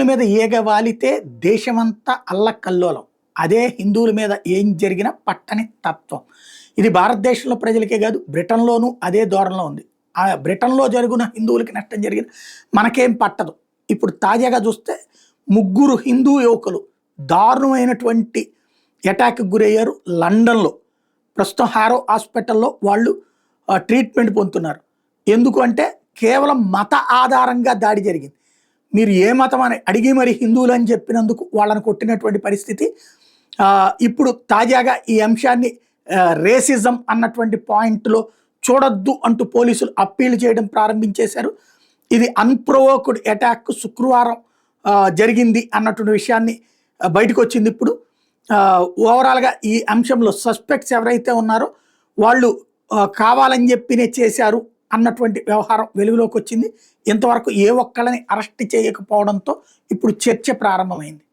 మీద ఈగ వాలితే దేశమంతా అల్లకల్లోలం. అదే హిందువుల మీద ఏం జరిగినా పట్టని తత్వం. ఇది భారతదేశంలో ప్రజలకే కాదు, బ్రిటన్‌లోనూ అదే ధోరణిలో ఉంది. బ్రిటన్‌లో జరుగున హిందువులకి నష్టం జరిగిన మనకేం పట్టదు. ఇప్పుడు తాజాగా చూస్తే ముగ్గురు హిందూ యువకులు దారుణమైనటువంటి అటాక్‌కి గురయ్యారు లండన్‌లో. ప్రస్తుతం హారో హాస్పిటల్‌లో వాళ్ళు ట్రీట్మెంట్ పొందుతున్నారు. ఎందుకు అంటే కేవలం మత ఆధారంగా దాడి జరిగింది. మీరు ఏ మతం అని అడిగి మరి హిందువులు అని చెప్పినందుకు వాళ్ళని కొట్టినటువంటి పరిస్థితి. ఇప్పుడు తాజాగా ఈ అంశాన్ని రేసిజం అన్నటువంటి పాయింట్లో చూడొద్దు అంటూ పోలీసులు అప్పీల్ చేయడం ప్రారంభించేశారు. ఇది అన్ప్రొవోక్డ్ అటాక్ శుక్రవారం జరిగింది అన్నటువంటి విషయాన్ని బయటకు వచ్చింది. ఇప్పుడు ఓవరాల్గా ఈ అంశంలో సస్పెక్ట్స్ ఎవరైతే ఉన్నారో వాళ్ళు కావాలని చెప్పినే చేశారు అన్నటువంటి వ్యవహారం వెలుగులోకి వచ్చింది. ఇంతవరకు ఏ ఒక్కళ్ళని అరెస్ట్ చేయకపోవడంతో ఇప్పుడు చర్చ ప్రారంభమైంది.